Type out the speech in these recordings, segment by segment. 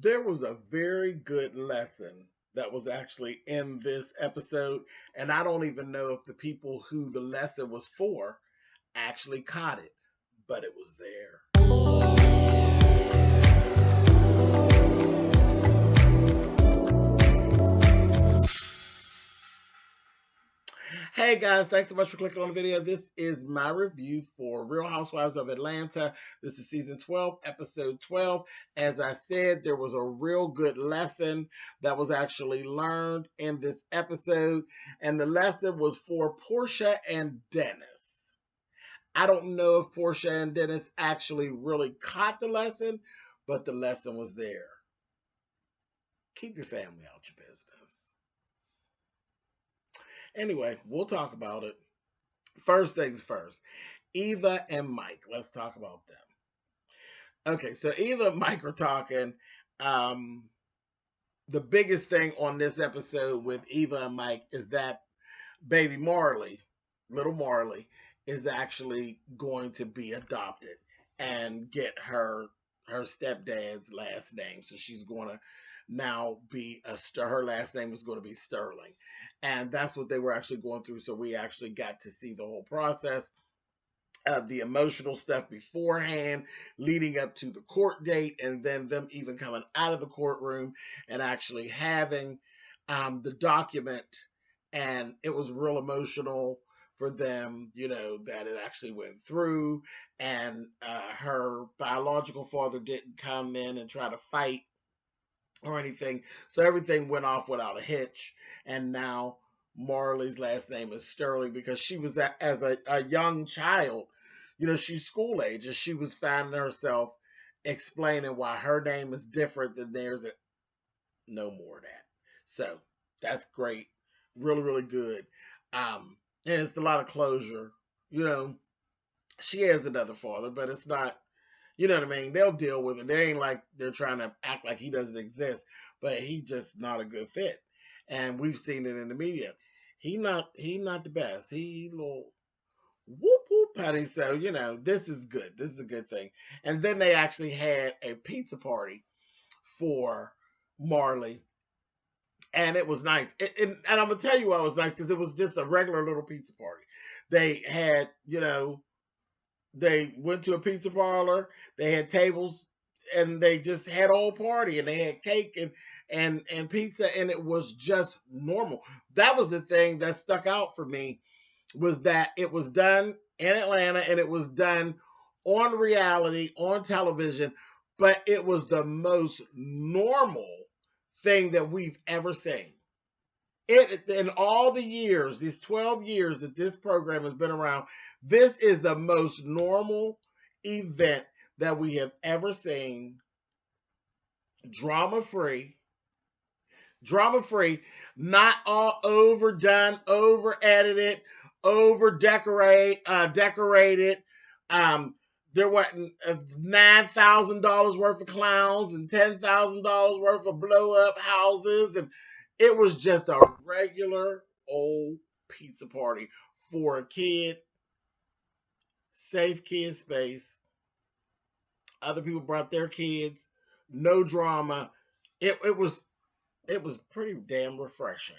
There was a very good lesson that was actually in this episode, and I don't even know if the people who the lesson was for actually caught it, but it was there. Hey guys, thanks so much for clicking on the video. This is my review for Real Housewives of Atlanta. This is season 12, episode 12. As I said, there was a real good lesson that was actually learned in this episode, and the lesson was for Portia and Dennis. I don't know if Portia and Dennis actually really caught the lesson, but the lesson was there. Keep your family out your business. Anyway, we'll talk about it. First things first. Eva and Mike. Let's talk about them. Okay, so Eva and Mike are talking. Um, the biggest thing on this episode with Eva and Mike is that baby Marley, little Marley, is actually going to be adopted and get her stepdad's last name. So she's going to now be her last name is going to be Sterling, and that's what they were actually going through. So we actually got to see the whole process of the emotional stuff beforehand, leading up to the court date, and then them even coming out of the courtroom and actually having the document. And it was real emotional for them, that it actually went through. And her biological father didn't come in and try to fight or anything. So everything went off without a hitch. And now Marley's last name is Sterling because she was, as a young child, she's school age, and she was finding herself explaining why her name is different than theirs. And no more of that. So that's great. Really, really good. And it's a lot of closure. You know, she has another father, but it's not, you know what I mean? They'll deal with it. They ain't like they're trying to act like he doesn't exist, but he just not a good fit. And we've seen it in the media. He not the best. He little whoop whoop patty. So, this is good. This is a good thing. And then they actually had a pizza party for Marley, and it was nice. And I'm gonna tell you why it was nice, because it was just a regular little pizza party. They had, they went to a pizza parlor. They had tables, and they just had a whole party, and they had cake and pizza, and it was just normal. That was the thing that stuck out for me, was that it was done in Atlanta, and it was done on reality on television, but it was the most normal thing that we've ever seen. It, in all the years, these 12 years that this program has been around, this is the most normal event that we have ever seen. Drama free, not all overdone, over edited, over decorated. Um, there wasn't $9,000 worth of clowns and $10,000 worth of blow up houses, and it was just a regular old pizza party for a kid, safe kid space. Other people brought their kids, no drama. It was pretty damn refreshing.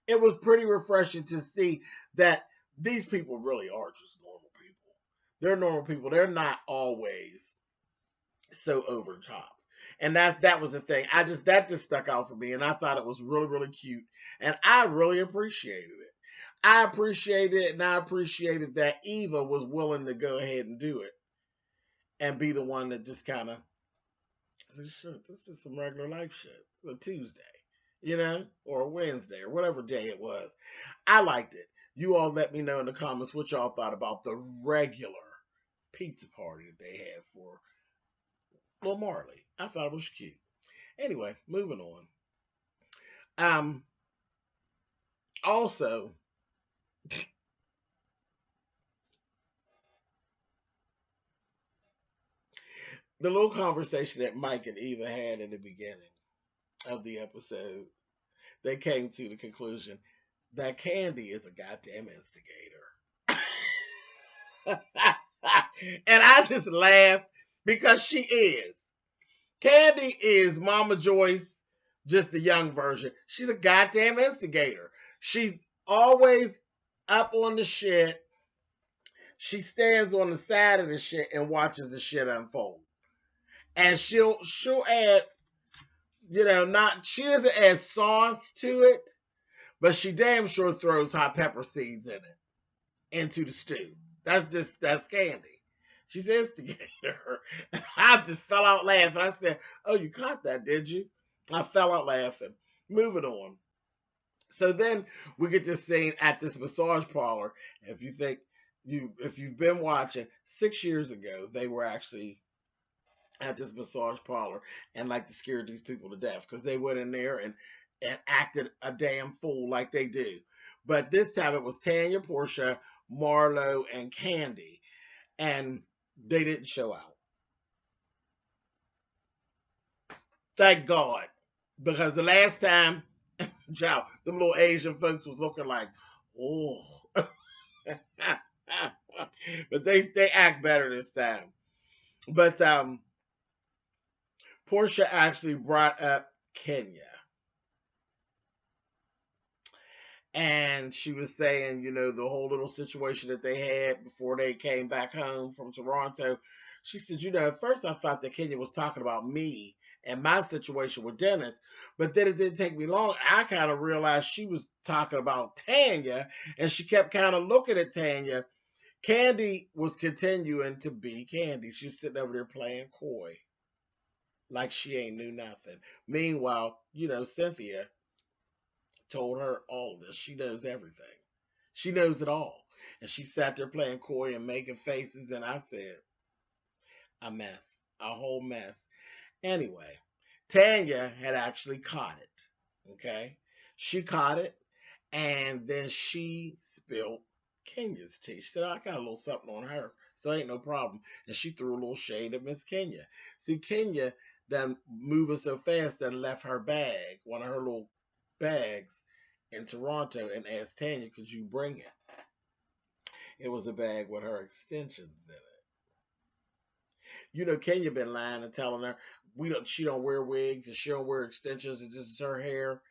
It was pretty refreshing to see that these people really are just normal people. They're normal people. They're not always so over the top. And that was the thing. That just stuck out for me, and I thought it was really, really cute. And I really appreciated it. I appreciated it, and I appreciated that Eva was willing to go ahead and do it and be the one that just kind of said, shit, this is just some regular life shit. It's a Tuesday, or a Wednesday, or whatever day it was. I liked it. You all let me know in the comments what y'all thought about the regular pizza party that they had for Lil Marley. I thought it was cute. Anyway, moving on. Um, Also, the little conversation that Mike and Eva had in the beginning of the episode, they came to the conclusion that Candy is a goddamn instigator. And I just laughed because she is. Candy is Mama Joyce, just a young version. She's a goddamn instigator. She's always up on the shit. She stands on the side of the shit and watches the shit unfold. And she'll add, not she doesn't add sauce to it, but she damn sure throws hot pepper seeds in it into the stew. That's Candy. She's an instigator. I just fell out laughing. I said, "Oh, you caught that, did you?" I fell out laughing. Moving on. So then we get this scene at this massage parlor. If you've been watching, 6 years ago, they were actually at this massage parlor and like to scare these people to death because they went in there and acted a damn fool like they do. But this time it was Tanya, Portia, Marlo, and Candy, and they didn't show out. Thank God, because the last time, child, them little Asian folks was looking like, oh, but they act better this time. But Portia actually brought up Kenya. And she was saying, the whole little situation that they had before they came back home from Toronto. She said, at first I thought that Kenya was talking about me and my situation with Dennis. But then it didn't take me long. I kind of realized she was talking about Tanya. And she kept kind of looking at Tanya. Candy was continuing to be Candy. She's sitting over there playing coy. Like she ain't knew nothing. Meanwhile, Cynthia told her all of this. She knows everything. She knows it all. And she sat there playing coy and making faces. And I said, a mess, a whole mess. Anyway, Tanya had actually caught it. Okay. She caught it. And then she spilled Kenya's tea. She said, I got a little something on her. So ain't no problem. And she threw a little shade at Miss Kenya. See, Kenya done moving so fast that left her bag, one of her little bags in Toronto, and asked Tanya, could you bring it? It was a bag with her extensions in it. Kenya been lying and telling her she don't wear wigs and she don't wear extensions and this is her hair.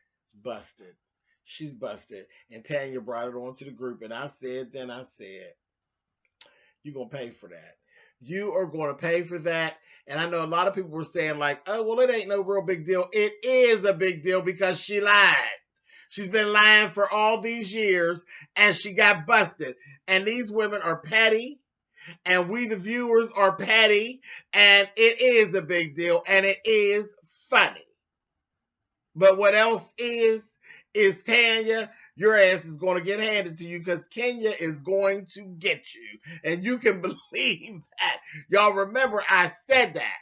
Busted. She's busted. And Tanya brought it on to the group, and I said, you're gonna pay for that. You are going to pay for that. And I know a lot of people were saying like, oh, well, it ain't no real big deal. It is a big deal because she lied. She's been lying for all these years and she got busted. And these women are petty and we, the viewers, are petty. And it is a big deal and it is funny. But what else is Tanya, your ass is going to get handed to you because Kenya is going to get you. And you can believe that. Y'all remember I said that.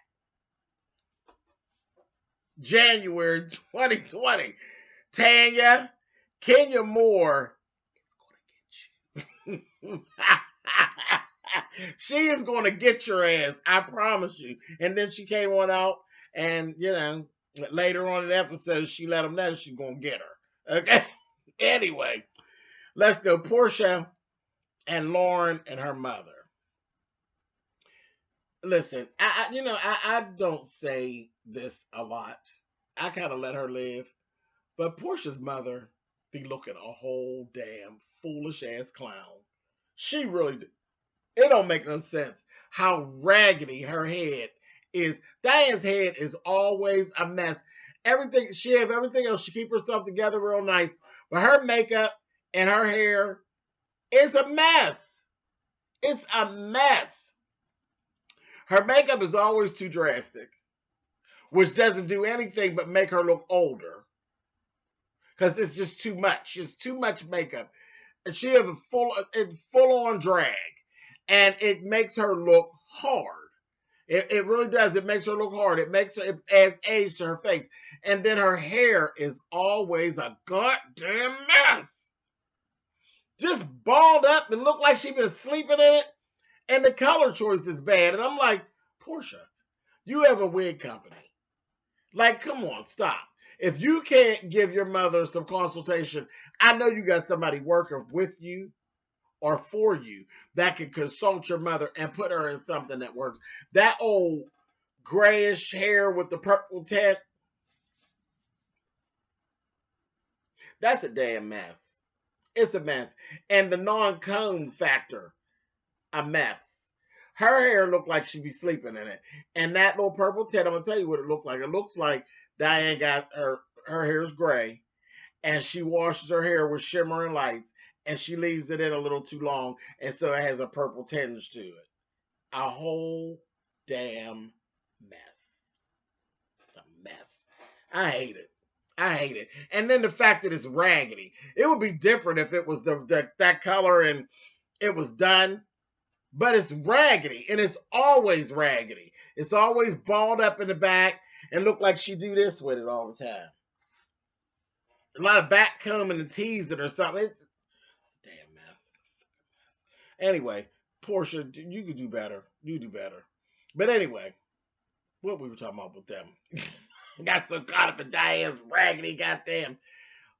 January 2020. Tanya, Kenya Moore is going to get you. She is going to get your ass. I promise you. And then she came on out and, later on in the episode, she let them know she's going to get her. Okay? Anyway, let's go. Portia and Lauren and her mother. Listen, I don't say this a lot. I kind of let her live. But Portia's mother be looking a whole damn foolish ass clown. She really do. It don't make no sense how raggedy her head is. Diane's head is always a mess. She have everything else. She keep herself together real nice. But her makeup and her hair is a mess. It's a mess. Her makeup is always too drastic, which doesn't do anything but make her look older. Because it's just too much. It's too much makeup. And she has a full-on drag. And it makes her look hard. It really does. It makes her look hard. It adds age to her face. And then her hair is always a goddamn mess. Just balled up and look like she's been sleeping in it. And the color choice is bad. And I'm like, Portia, you have a wig company. Like, come on, stop. If you can't give your mother some consultation, I know you got somebody working with you or for you that can consult your mother and put her in something that works. That old grayish hair with the purple tint. That's a damn mess. It's a mess. And the non-comb factor, a mess. Her hair looked like she'd be sleeping in it. And that little purple tint, I'm going to tell you what it looked like. It looks like Diane got her hair's gray, and she washes her hair with shimmering lights, and she leaves it in a little too long, and so it has a purple tinge to it. A whole damn mess. It's a mess. I hate it. I hate it. And then the fact that it's raggedy. It would be different if it was that color and it was done. But it's raggedy, and it's always raggedy. It's always balled up in the back and look like she do this with it all the time. A lot of back combing and teasing or something. It's a damn mess. Anyway, Portia, you could do better. You do better. But anyway, what we were talking about with them. Got so caught up in Diane's raggedy goddamn.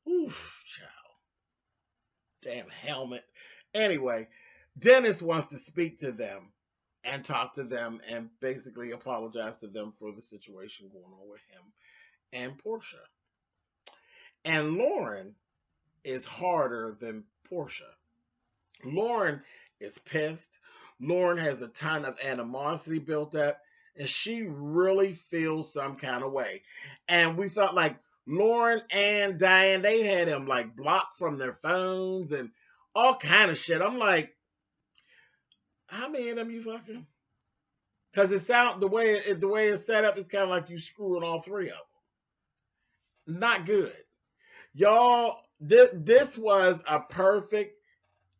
Oof, child. Damn helmet. Anyway, Dennis wants to speak to them and talk to them and basically apologize to them for the situation going on with him and Portia. And Lauren is harder than Portia. Lauren is pissed. Lauren has a ton of animosity built up, and she really feels some kind of way. And we felt like Lauren and Diane, they had him like blocked from their phones and all kind of shit. I'm like, how many of them you fucking? Because it sound the way it's set up, it's kind of like you screwing all three of them. Not good. Y'all, this was a perfect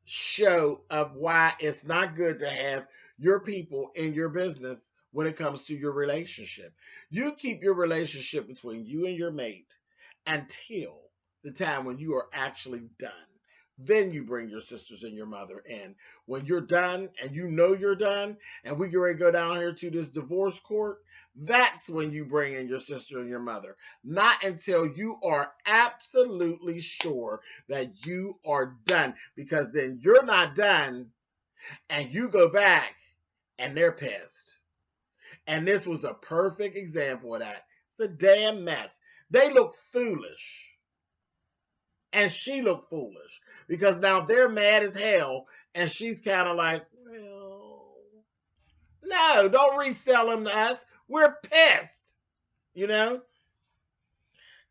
show of why it's not good to have your people in your business when it comes to your relationship. You keep your relationship between you and your mate until the time when you are actually done. Then you bring your sisters and your mother in. When you're done and you know you're done and we get ready to go down here to this divorce court, that's when you bring in your sister and your mother. Not until you are absolutely sure that you are done. Because then you're not done and you go back and they're pissed. And this was a perfect example of that. It's a damn mess. They look foolish. And she looked foolish because now they're mad as hell. And she's kind of like, well, no, don't resell them to us. We're pissed, you know?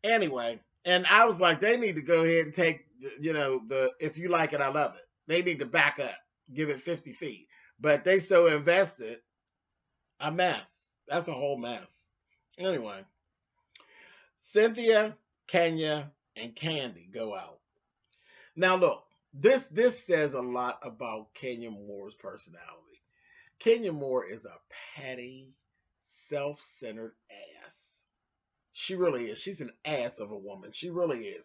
Anyway, and I was like, they need to go ahead and take, the if you like it, I love it. They need to back up, give it 50 feet. But they so invested, a mess. That's a whole mess. Anyway, Cynthia, Kenya, and Candy go out. Now look, this says a lot about Kenya Moore's personality. Kenya Moore is a petty, self-centered ass. She really is. She's an ass of a woman. She really is.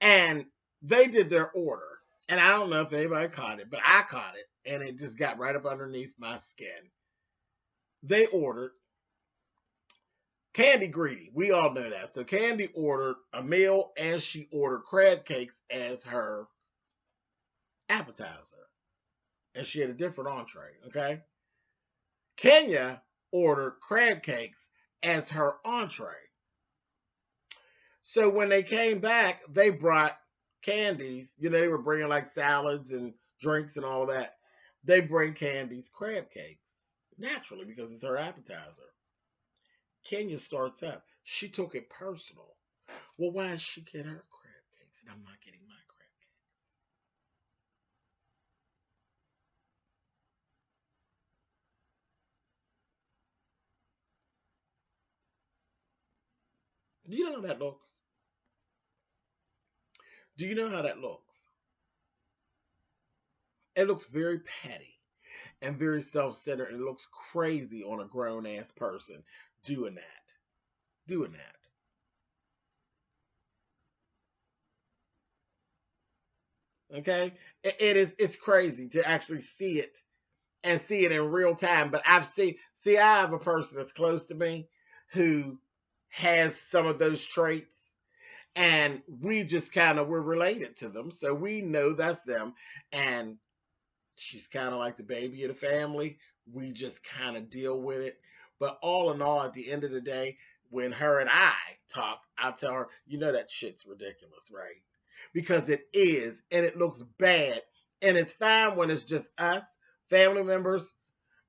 And they did their order. And I don't know if anybody caught it, but I caught it. And it just got right up underneath my skin. They ordered Candy greedy. We all know that. So Candy ordered a meal and she ordered crab cakes as her appetizer. And she had a different entree, okay? Kenya ordered crab cakes as her entree. So when they came back, they brought Candy's, they were bringing like salads and drinks and all that. They bring Candy's crab cakes, naturally, because it's her appetizer. Kenya starts up. She took it personal. Well, why did she get her crab cakes and I'm not getting my crab cakes? Do you know how that looks? Do you know how that looks? It looks very petty and very self-centered, and it looks crazy on a grown-ass person doing that. Doing that. Okay? It's crazy to actually see it and see it in real time. But I have a person that's close to me who has some of those traits. And we just we're related to them. So we know that's them. And she's kind of like the baby of the family. We just kind of deal with it. But all in all, at the end of the day, when her and I talk, I tell her, you know that shit's ridiculous, right? Because it is, and it looks bad. And it's fine when it's just us, family members,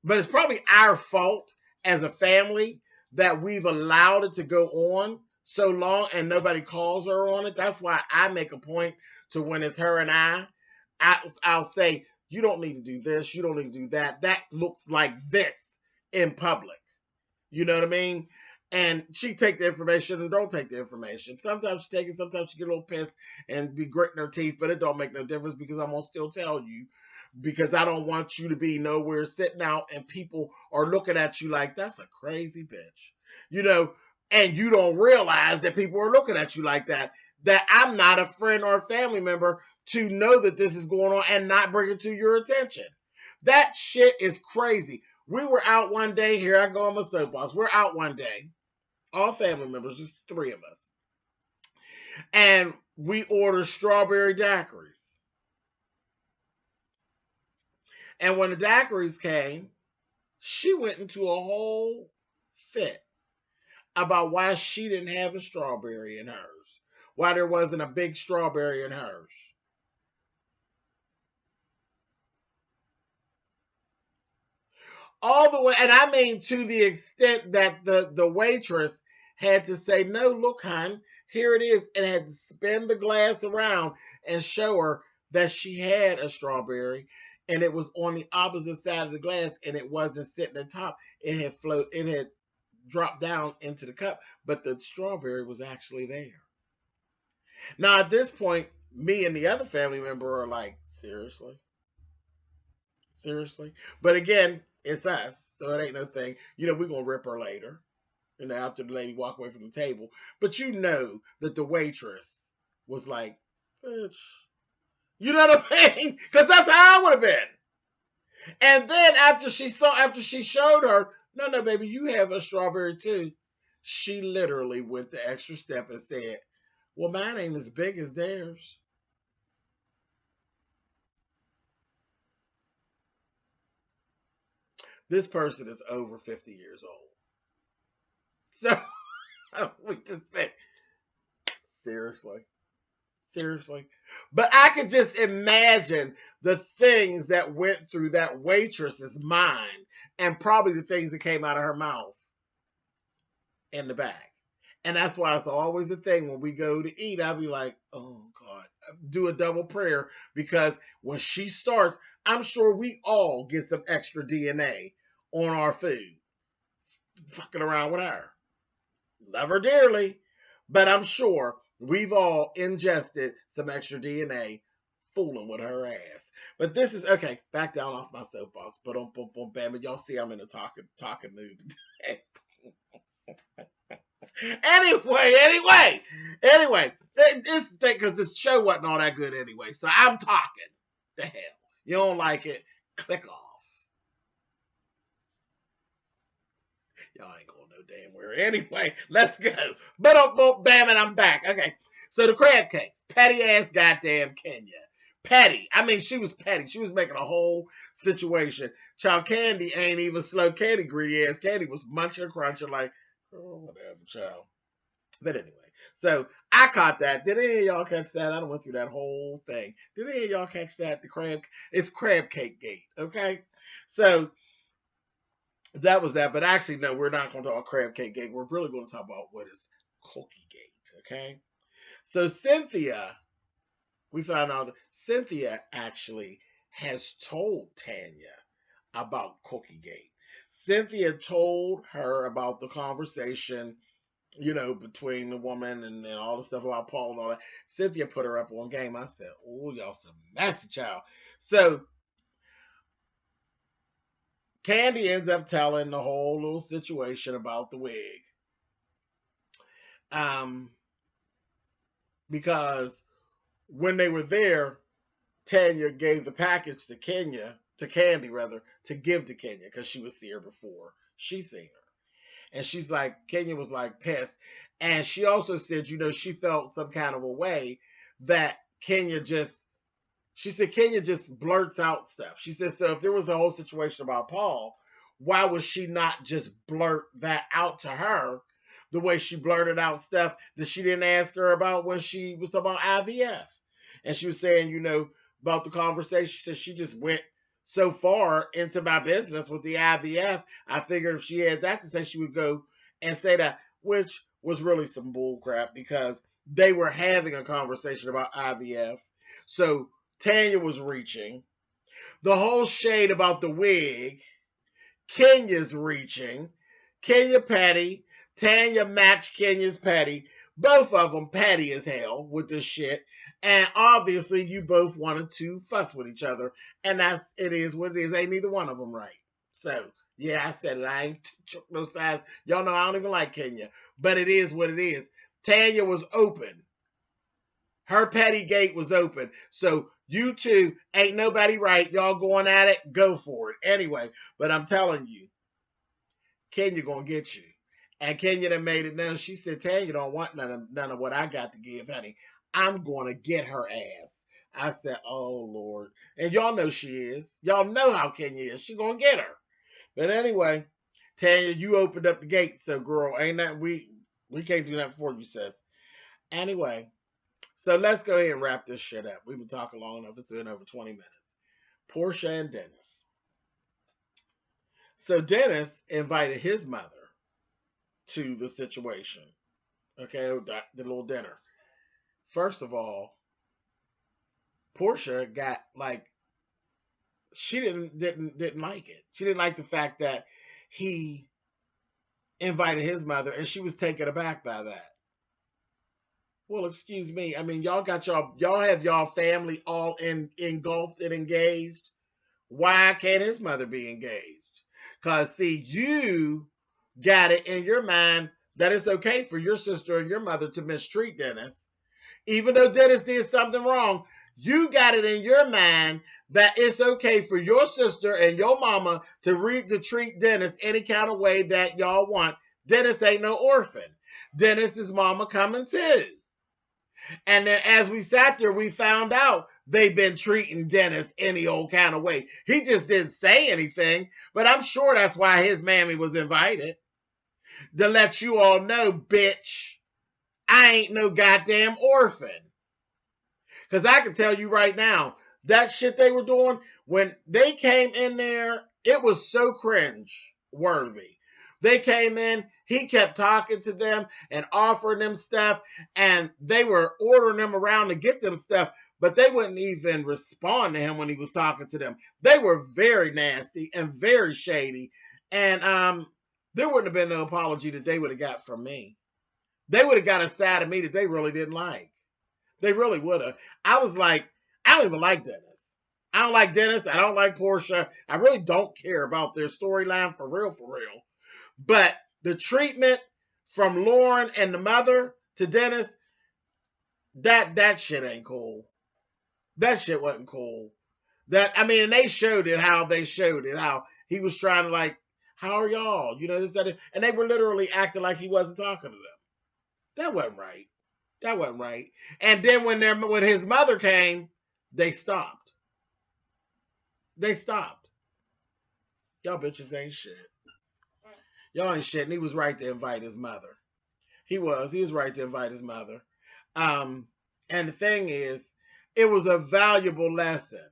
but it's probably our fault as a family that we've allowed it to go on so long and nobody calls her on it. That's why I make a point to when it's her and I'll say, you don't need to do this. You don't need to do that. That looks like this in public. You know what I mean? And she take the information and don't take the information. Sometimes she take it, sometimes she get a little pissed and be gritting her teeth, but it don't make no difference because I'm going to still tell you because I don't want you to be nowhere sitting out and people are looking at you like, that's a crazy bitch. You know, and you don't realize that people are looking at you like that I'm not a friend or a family member to know that this is going on and not bring it to your attention. That shit is crazy. We were out one day, here I go on my soapbox. We're out one day, all family members, just 3 of us. And we ordered strawberry daiquiris. And when the daiquiris came, she went into a whole fit about why she didn't have a strawberry in hers, why there wasn't a big strawberry in hers. All the way, and I mean to the extent that the waitress had to say, no, look, hon, here it is, and had to spin the glass around and show her that she had a strawberry, and it was on the opposite side of the glass, and it wasn't sitting at the top. It had dropped down into the cup, but the strawberry was actually there. Now, at this point, me and the other family member are like, seriously? Seriously? But again, it's us, so it ain't no thing. You know, we're going to rip her later, you know, after the lady walk away from the table. But you know that the waitress was like, bitch. You know what I mean? Because that's how I would have been. And then after she showed her, no, baby, you have a strawberry too. She literally went the extra step and said, well, mine ain't as big as theirs. This person is over 50 years old. So we just said, seriously? Seriously? But I could just imagine the things that went through that waitress's mind and probably the things that came out of her mouth in the back. And that's why it's always a thing when we go to eat, I'll be like, oh God, do a double prayer because when she starts, I'm sure we all get some extra DNA on our food. Fucking around with her. Love her dearly, but I'm sure we've all ingested some extra DNA fooling with her ass. But this is okay. Back down off my soapbox. But bam, y'all see I'm in a talking mood today. Anyway, this thing because this show wasn't all that good anyway. So I'm talking. The hell, you don't like it? Click off. Y'all ain't going no damn where. Anyway, let's go. But bam, and I'm back. Okay, so the crab cakes, petty ass goddamn Kenya. Petty. I mean, she was petty. She was making a whole situation. Child Candy ain't even slow. Candy, greedy ass Candy was munching and crunching like, oh, whatever, child. But anyway, so I caught that. Did any of y'all catch that? I done went through that whole thing. Did any of y'all catch that? It's crab cake gate. Okay, so that was that. But actually, no, we're not going to talk about crab cake gate. We're really going to talk about what is Cookiegate. Okay, so Cynthia, we found out that Cynthia actually has told Tanya about Cookiegate. Cynthia told her about the conversation, you know, between the woman and all the stuff about Paul and all that. Cynthia put her up on game. I said, oh, y'all some messy child. So Candy ends up telling the whole little situation about the wig. Because when they were there, Tanya gave the package to Candy rather, to give to Kenya because she was see her before she seen her. And she's like, Kenya was like pissed. And she also said, you know, she felt some kind of a way that Kenya just blurts out stuff. She said, so if there was a whole situation about Paul, why was she not just blurt that out to her the way she blurted out stuff that she didn't ask her about when she was talking about IVF? And she was saying, about the conversation. She said she just went so far into my business with the IVF. I figured if she had that to say, she would go and say that, which was really some bull crap because they were having a conversation about IVF. So Tanya was reaching. The whole shade about the wig, Kenya's reaching. Kenya petty. Tanya matched Kenya's petty. Both of them petty as hell with this shit. And obviously you both wanted to fuss with each other. And it is what it is. Ain't neither one of them right. So, yeah, I said it. I ain't took no sides. Y'all know I don't even like Kenya. But it is what it is. Tanya was open. Her petty gate was open. So you two, ain't nobody right. Y'all going at it, go for it. Anyway, but I'm telling you, Kenya gonna get you. And Kenya done made it known. She said, Tanya don't want none of what I got to give, honey. I'm gonna get her ass. I said, oh, Lord. And y'all know she is. Y'all know how Kenya is. She gonna get her. But anyway, Tanya, you opened up the gate, so girl, ain't that we can't do that for you, sis. Anyway, so let's go ahead and wrap this shit up. We've been talking long enough. It's been over 20 minutes. Portia and Dennis. So Dennis invited his mother to the situation. Okay, the little dinner. First of all, Portia got she didn't like it. She didn't like the fact that he invited his mother, and she was taken aback by that. Well, excuse me. I mean, y'all have y'all family all engulfed and engaged. Why can't his mother be engaged? Because, see, you got it in your mind that it's okay for your sister and your mother to mistreat Dennis. Even though Dennis did something wrong, you got it in your mind that it's okay for your sister and your mama to treat Dennis any kind of way that y'all want. Dennis ain't no orphan. Dennis's mama coming too. And then as we sat there, we found out they've been treating Dennis any old kind of way. He just didn't say anything, but I'm sure that's why his mammy was invited. To let you all know, bitch, I ain't no goddamn orphan. Because I can tell you right now, that shit they were doing, when they came in there, it was so cringe worthy. They came in, he kept talking to them and offering them stuff, and they were ordering them around to get them stuff, but they wouldn't even respond to him when he was talking to them. They were very nasty and very shady, and there wouldn't have been no apology that they would have got from me. They would have got a side of me that they really didn't like. They really would have. I was like, I don't even like Dennis. I don't like Dennis. I don't like Portia. I really don't care about their storyline for real, for real. But the treatment from Lauren and the mother to Dennis, that shit ain't cool. That shit wasn't cool. And they showed it, how he was trying to how are y'all? This, that, and they were literally acting like he wasn't talking to them. That wasn't right. That wasn't right. And then when his mother came, they stopped. They stopped. Y'all bitches ain't shit. Y'all ain't shit. And he was right to invite his mother. He was right to invite his mother. And the thing is, it was a valuable lesson.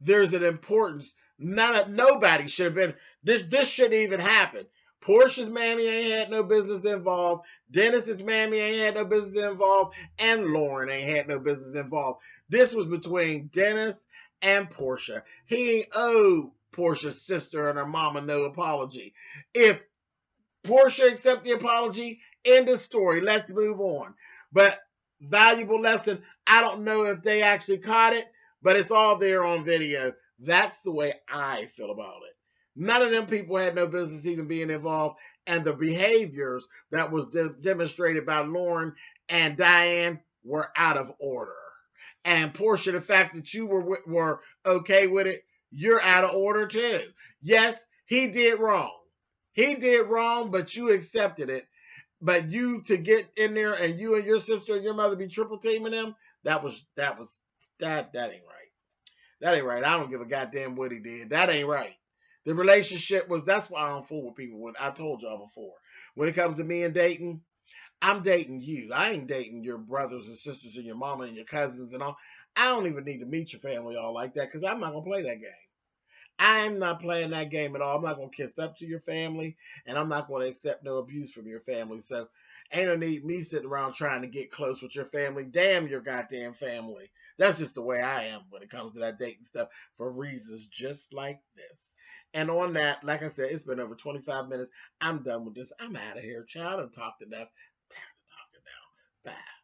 There's an importance. Nobody should have been. This shouldn't even happen. Portia's mammy ain't had no business involved. Dennis's mammy ain't had no business involved. And Lauren ain't had no business involved. This was between Dennis and Portia. He ain't owed Portia's sister and her mama no apology. If Portia accept the apology, end of story. Let's move on. But valuable lesson. I don't know if they actually caught it, but it's all there on video. That's the way I feel about it. None of them people had no business even being involved, and the behaviors that was demonstrated by Lauren and Diane were out of order. And Portia, the fact that you were okay with it, you're out of order too. Yes, he did wrong. He did wrong, but you accepted it. But you to get in there and you and your sister and your mother be triple teaming him, that ain't right. That ain't right. I don't give a goddamn what he did. That ain't right. The relationship was, that's why I don't fool with people. When I told y'all before, when it comes to me and dating, I'm dating you. I ain't dating your brothers and sisters and your mama and your cousins and all. I don't even need to meet your family all like that because I'm not gonna play that game. I'm not playing that game at all. I'm not gonna kiss up to your family, and I'm not gonna accept no abuse from your family. So ain't no need me sitting around trying to get close with your family. Damn your goddamn family. That's just the way I am when it comes to that dating stuff for reasons just like this. And on that, like I said, it's been over 25 minutes. I'm done with this. I'm out of here, child. I talked enough. Tired of talking now. Bye.